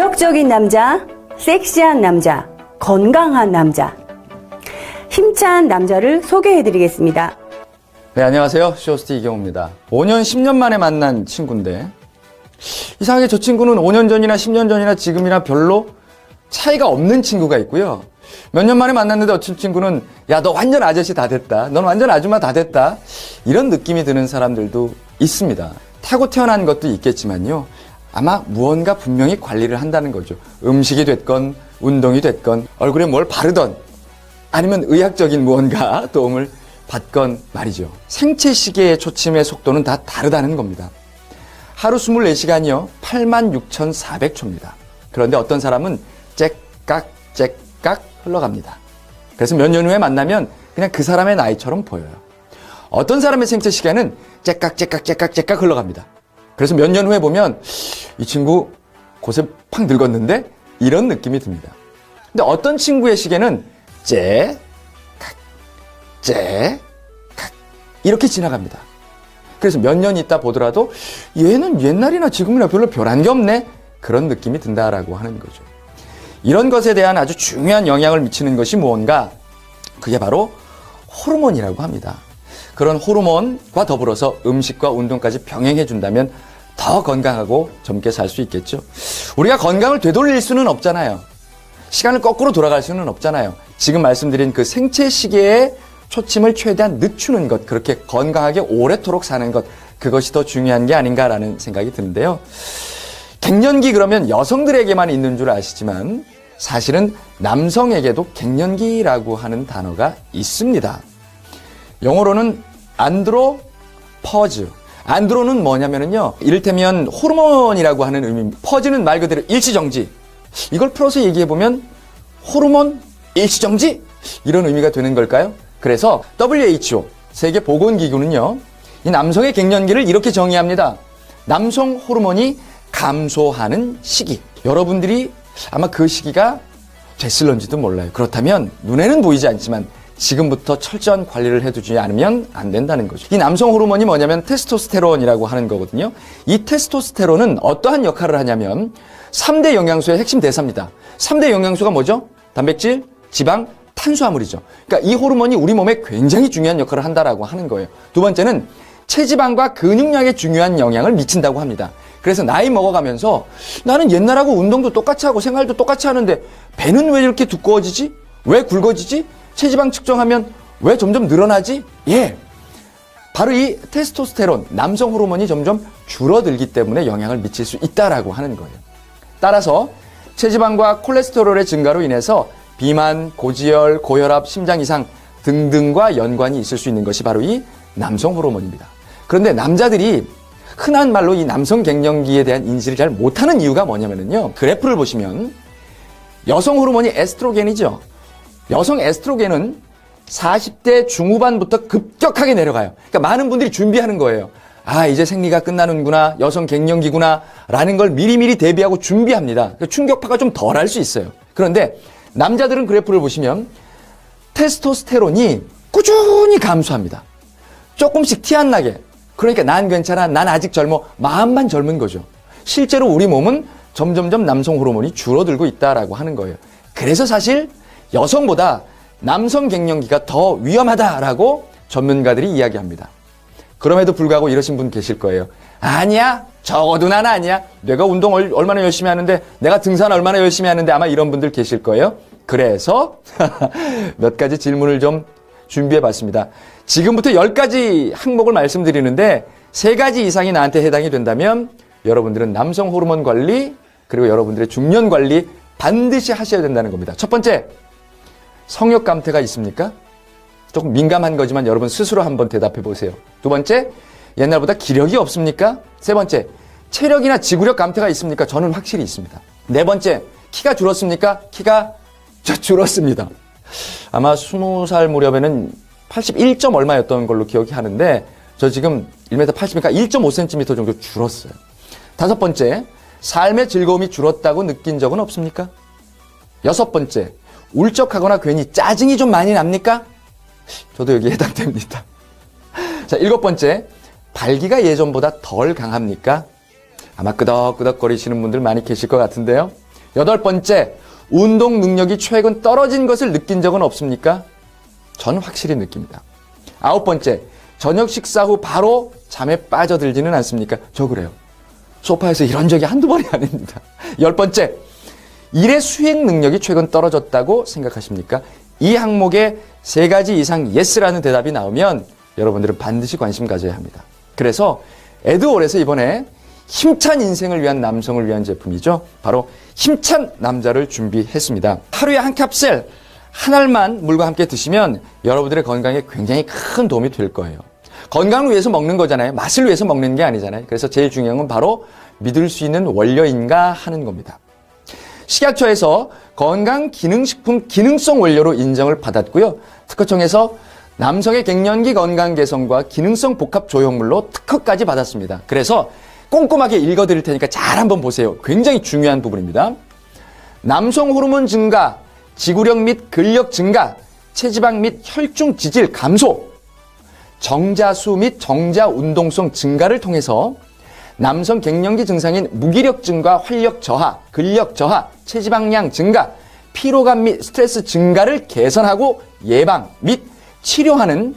매력적인 남자, 섹시한 남자, 건강한 남자, 힘찬 남자를 소개해드리겠습니다. 네, 안녕하세요. 쇼호스트 이경호입니다. 5년, 10년 만에 만난 친구인데 이상하게 저 친구는 5년 전이나 10년 전이나 지금이나 별로 차이가 없는 친구가 있고요. 몇 년 만에 만났는데 어떤 친구는 야, 너 완전 아저씨 다 됐다. 넌 완전 아줌마 다 됐다. 이런 느낌이 드는 사람들도 있습니다. 타고 태어난 것도 있겠지만요. 아마 무언가 분명히 관리를 한다는 거죠. 음식이 됐건 운동이 됐건 얼굴에 뭘 바르던 아니면 의학적인 무언가 도움을 받건 말이죠. 생체 시계의 초침의 속도는 다 다르다는 겁니다. 하루 24시간이요. 86,400초입니다. 그런데 어떤 사람은 째깍 흘러갑니다. 그래서 몇 년 후에 만나면 그냥 그 사람의 나이처럼 보여요. 어떤 사람의 생체 시계는 째깍 흘러갑니다. 그래서 몇 년 후에 보면 이 친구 곳에 팍 늙었는데 이런 느낌이 듭니다. 근데 어떤 친구의 시계는 째깍 이렇게 지나갑니다. 그래서 몇 년 있다 보더라도 얘는 옛날이나 지금이나 별로 변한 게 없네. 그런 느낌이 든다라고 하는 거죠. 이런 것에 대한 아주 중요한 영향을 미치는 것이 무언가? 그게 바로 호르몬이라고 합니다. 그런 호르몬과 더불어서 음식과 운동까지 병행해 준다면 더 건강하고 젊게 살 수 있겠죠. 우리가 건강을 되돌릴 수는 없잖아요. 시간을 거꾸로 돌아갈 수는 없잖아요. 지금 말씀드린 그 생체 시계의 초침을 최대한 늦추는 것, 그렇게 건강하게 오래도록 사는 것, 그것이 더 중요한 게 아닌가라는 생각이 드는데요. 갱년기 그러면 여성들에게만 있는 줄 아시지만 사실은 남성에게도 갱년기라고 하는 단어가 있습니다. 영어로는 안드로퍼즈. 안드로는 뭐냐면요. 이를테면 호르몬이라고 하는 의미, 퍼즈는 말 그대로 일시정지. 이걸 풀어서 얘기해보면 호르몬 일시정지? 이런 의미가 되는 걸까요? 그래서 WHO, 세계보건기구는요. 이 남성의 갱년기를 이렇게 정의합니다. 남성 호르몬이 감소하는 시기. 여러분들이 아마 그 시기가 됐을런지도 몰라요. 그렇다면 눈에는 보이지 않지만 지금부터 철저한 관리를 해두지 않으면 안 된다는 거죠. 이 남성 호르몬이 뭐냐면 테스토스테론이라고 하는 거거든요. 이 테스토스테론은 어떠한 역할을 하냐면 3대 영양소의 핵심 대사입니다. 3대 영양소가 뭐죠? 단백질, 지방, 탄수화물이죠. 그러니까 이 호르몬이 우리 몸에 굉장히 중요한 역할을 한다라고 하는 거예요. 두 번째는 체지방과 근육량에 중요한 영향을 미친다고 합니다. 그래서 나이 먹어가면서 나는 옛날하고 운동도 똑같이 하고 생활도 똑같이 하는데 배는 왜 이렇게 두꺼워지지? 왜 굵어지지? 체지방 측정하면 왜 점점 늘어나지? 예, 바로 이 테스토스테론, 남성 호르몬이 점점 줄어들기 때문에 영향을 미칠 수 있다라고 하는 거예요. 따라서 체지방과 콜레스테롤의 증가로 인해서 비만, 고지혈, 고혈압, 심장 이상 등등과 연관이 있을 수 있는 것이 바로 이 남성 호르몬입니다. 그런데 남자들이 흔한 말로 이 남성 갱년기에 대한 인지를 잘 못하는 이유가 뭐냐면요. 그래프를 보시면 여성 호르몬이 에스트로겐이죠. 여성 에스트로겐은 40대 중후반부터 급격하게 내려가요. 그러니까 많은 분들이 준비하는 거예요. 아, 이제 생리가 끝나는구나, 여성 갱년기구나 라는 걸 미리미리 대비하고 준비합니다. 그러니까 충격파가 좀 덜할 수 있어요. 그런데 남자들은 그래프를 보시면 테스토스테론이 꾸준히 감소합니다. 조금씩 티 안 나게. 그러니까 난 괜찮아, 난 아직 젊어, 마음만 젊은 거죠. 실제로 우리 몸은 점점점 남성 호르몬이 줄어들고 있다라고 하는 거예요. 그래서 사실 여성보다 남성 갱년기가 더 위험하다라고 전문가들이 이야기합니다. 그럼에도 불구하고 이러신 분 계실 거예요. 아니야, 적어도 난 아니야. 내가 운동 얼마나 열심히 하는데, 내가 등산 얼마나 열심히 하는데, 아마 이런 분들 계실 거예요. 그래서 몇 가지 질문을 좀 준비해 봤습니다. 지금부터 10가지 항목을 말씀드리는데 3가지 이상이 나한테 해당이 된다면 여러분들은 남성 호르몬 관리, 그리고 여러분들의 중년 관리 반드시 하셔야 된다는 겁니다. 첫 번째, 성욕 감퇴가 있습니까? 조금 민감한 거지만 여러분 스스로 한번 대답해 보세요. 두 번째, 옛날보다 기력이 없습니까? 세 번째, 체력이나 지구력 감퇴가 있습니까? 저는 확실히 있습니다. 네 번째, 키가 줄었습니까? 키가 줄었습니다. 아마 20살 무렵에는 81점 얼마였던 걸로 기억이 하는데 저 지금 1m 80이니까 1.5cm 정도 줄었어요. 다섯 번째, 삶의 즐거움이 줄었다고 느낀 적은 없습니까? 여섯 번째, 울적하거나 괜히 짜증이 좀 많이 납니까? 저도 여기에 해당됩니다. 자, 일곱 번째, 발기가 예전보다 덜 강합니까? 아마 끄덕끄덕거리시는 분들 많이 계실 것 같은데요. 8번째, 운동 능력이 최근 떨어진 것을 느낀 적은 없습니까? 저는 확실히 느낍니다. 9번째, 저녁 식사 후 바로 잠에 빠져들지는 않습니까? 저 그래요. 소파에서 이런 적이 한두 번이 아닙니다. 10번째, 일의 수행 능력이 최근 떨어졌다고 생각하십니까? 이 항목에 3가지 이상 예스라는 대답이 나오면 여러분들은 반드시 관심 가져야 합니다. 그래서 에드월에서 이번에 힘찬 인생을 위한 남성을 위한 제품이죠. 바로 힘찬 남자를 준비했습니다. 하루에 한 캡슐, 한 알만 물과 함께 드시면 여러분들의 건강에 굉장히 큰 도움이 될 거예요. 건강을 위해서 먹는 거잖아요. 맛을 위해서 먹는 게 아니잖아요. 그래서 제일 중요한 건 바로 믿을 수 있는 원료인가 하는 겁니다. 식약처에서 건강기능식품 기능성 원료로 인정을 받았고요. 특허청에서 남성의 갱년기 건강 개선과 기능성 복합 조형물로 특허까지 받았습니다. 그래서 꼼꼼하게 읽어드릴 테니까 잘 한번 보세요. 굉장히 중요한 부분입니다. 남성 호르몬 증가, 지구력 및 근력 증가, 체지방 및 혈중 지질 감소, 정자수 및 정자 운동성 증가를 통해서 남성 갱년기 증상인 무기력 증가, 활력 저하, 근력 저하, 체지방량 증가, 피로감 및 스트레스 증가를 개선하고 예방 및 치료하는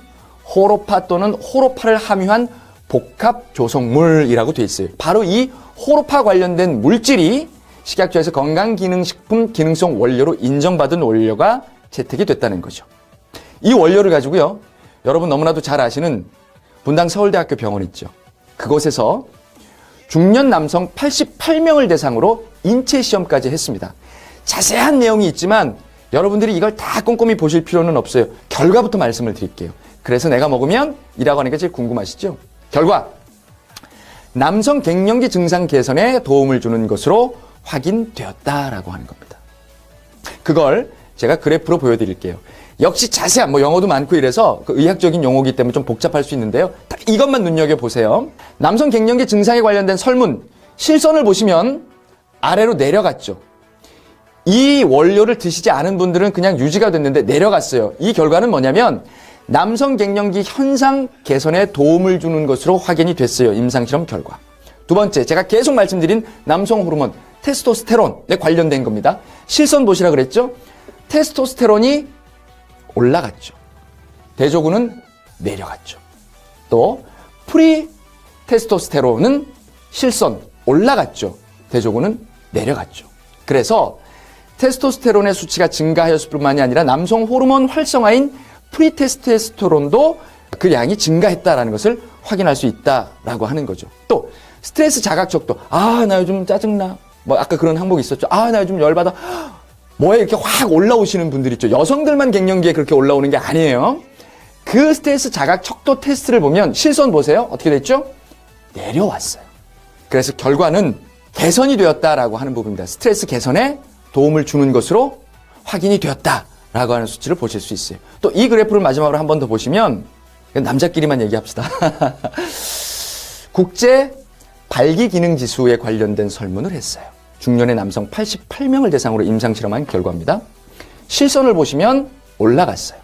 호로파 또는 호로파를 함유한 복합 조성물이라고 되어 있어요. 바로 이 호로파 관련된 물질이 식약처에서 건강기능식품 기능성 원료로 인정받은 원료가 채택이 됐다는 거죠. 이 원료를 가지고요, 여러분 너무나도 잘 아시는 분당 서울대학교 병원 있죠. 그곳에서 중년 남성 88명을 대상으로 인체 시험까지 했습니다. 자세한 내용이 있지만 여러분들이 이걸 다 꼼꼼히 보실 필요는 없어요. 결과부터 말씀을 드릴게요. 그래서 내가 먹으면 이라고 하는 게 제일 궁금하시죠? 결과, 남성 갱년기 증상 개선에 도움을 주는 것으로 확인되었다라고 하는 겁니다. 그걸 제가 그래프로 보여드릴게요. 역시 자세한, 영어도 많고 이래서 그 의학적인 용어이기 때문에 좀 복잡할 수 있는데요. 딱 이것만 눈여겨보세요. 남성 갱년기 증상에 관련된 설문, 실선을 보시면 아래로 내려갔죠. 이 원료를 드시지 않은 분들은 그냥 유지가 됐는데 내려갔어요. 이 결과는 뭐냐면 남성 갱년기 현상 개선에 도움을 주는 것으로 확인이 됐어요. 임상실험 결과. 두 번째, 제가 계속 말씀드린 남성 호르몬 테스토스테론에 관련된 겁니다. 실선 보시라 그랬죠? 테스토스테론이 올라갔죠. 대조군은 내려갔죠. 또 프리 테스토스테론은 실선 올라갔죠. 대조군은 내려갔죠. 그래서 테스토스테론의 수치가 증가하였을 뿐만이 아니라 남성 호르몬 활성화인 프리테스토스테론도 그 양이 증가했다라는 것을 확인할 수 있다라고 하는 거죠. 또 스트레스 자각적도, 나 요즘 짜증나, 아까 그런 항목이 있었죠. 나 요즘 열받아, 뭐에 이렇게 확 올라오시는 분들 있죠. 여성들만 갱년기에 그렇게 올라오는 게 아니에요. 그 스트레스 자각 척도 테스트를 보면 실선 보세요. 어떻게 됐죠? 내려왔어요. 그래서 결과는 개선이 되었다라고 하는 부분입니다. 스트레스 개선에 도움을 주는 것으로 확인이 되었다라고 하는 수치를 보실 수 있어요. 또 이 그래프를 마지막으로 한 번 더 보시면, 남자끼리만 얘기합시다. 국제 발기기능지수에 관련된 설문을 했어요. 중년의 남성 88명을 대상으로 임상실험한 결과입니다. 실선을 보시면 올라갔어요.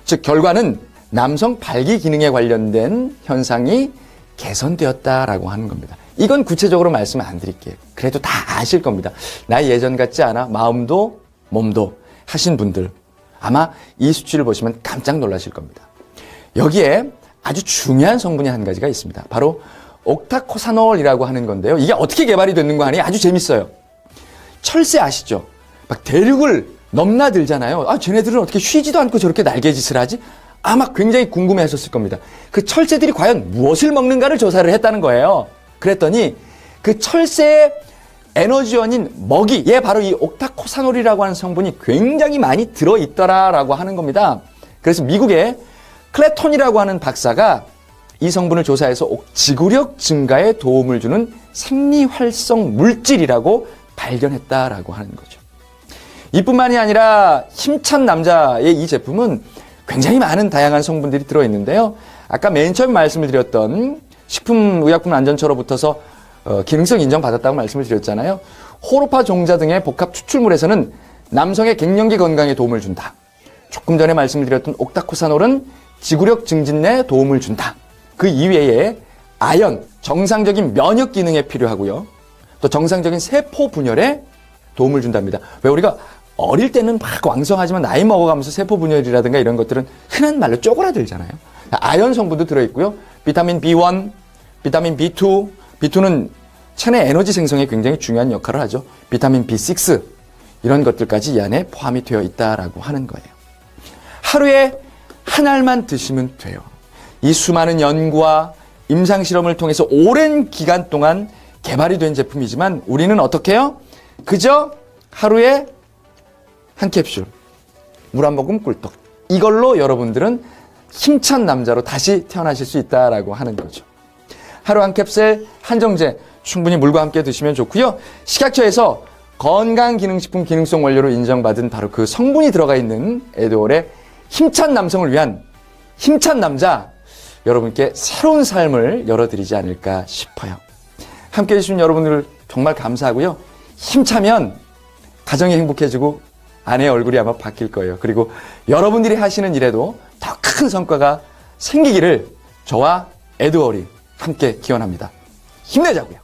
즉 결과는 남성 발기기능에 관련된 현상이 개선되었다라고 하는 겁니다. 이건 구체적으로 말씀 안 드릴게요. 그래도 다 아실 겁니다. 나 예전 같지 않아? 마음도 몸도 하신 분들 아마 이 수치를 보시면 깜짝 놀라실 겁니다. 여기에 아주 중요한 성분이 한 가지가 있습니다. 바로 옥타코사놀이라고 하는 건데요. 이게 어떻게 개발이 됐는 거 아니에요? 아주 재밌어요. 철새 아시죠? 막 대륙을 넘나들잖아요. 쟤네들은 어떻게 쉬지도 않고 저렇게 날개짓을 하지? 아마 굉장히 궁금해 하셨을 겁니다. 그 철새들이 과연 무엇을 먹는가를 조사를 했다는 거예요. 그랬더니 그 철새의 에너지원인 먹이, 바로 이 옥타코사놀이라고 하는 성분이 굉장히 많이 들어있더라라고 하는 겁니다. 그래서 미국의 클레톤이라고 하는 박사가 이 성분을 조사해서 지구력 증가에 도움을 주는 생리활성 물질이라고 발견했다라고 하는 거죠. 이뿐만이 아니라 힘찬 남자의 이 제품은 굉장히 많은 다양한 성분들이 들어있는데요. 아까 맨 처음 말씀을 드렸던 식품의약품안전처로부터서 기능성 인정받았다고 말씀을 드렸잖아요. 호로파 종자 등의 복합 추출물에서는 남성의 갱년기 건강에 도움을 준다. 조금 전에 말씀을 드렸던 옥타코사놀은 지구력 증진에 도움을 준다. 그 이외에 아연, 정상적인 면역 기능에 필요하고요. 또 정상적인 세포 분열에 도움을 준답니다. 왜 우리가 어릴 때는 막 왕성하지만 나이 먹어가면서 세포 분열이라든가 이런 것들은 흔한 말로 쪼그라들잖아요. 아연 성분도 들어있고요. 비타민 B1, 비타민 B2, B2는 체내 에너지 생성에 굉장히 중요한 역할을 하죠. 비타민 B6 이런 것들까지 이 안에 포함이 되어 있다라고 하는 거예요. 하루에 한 알만 드시면 돼요. 이 수많은 연구와 임상실험을 통해서 오랜 기간 동안 개발이 된 제품이지만 우리는 어떻게 해요? 그저 하루에 한 캡슐, 물 한 모금 꿀떡. 이걸로 여러분들은 힘찬 남자로 다시 태어나실 수 있다라고 하는 거죠. 하루 한 캡슐 한정제 충분히 물과 함께 드시면 좋고요. 식약처에서 건강기능식품 기능성 원료로 인정받은 바로 그 성분이 들어가 있는 에드올의 힘찬 남성을 위한 힘찬 남자, 여러분께 새로운 삶을 열어드리지 않을까 싶어요. 함께해 주신 여러분들 정말 감사하고요. 힘차면 가정이 행복해지고 아내의 얼굴이 아마 바뀔 거예요. 그리고 여러분들이 하시는 일에도 더 큰 성과가 생기기를 저와 에드월이 함께 기원합니다. 힘내자고요.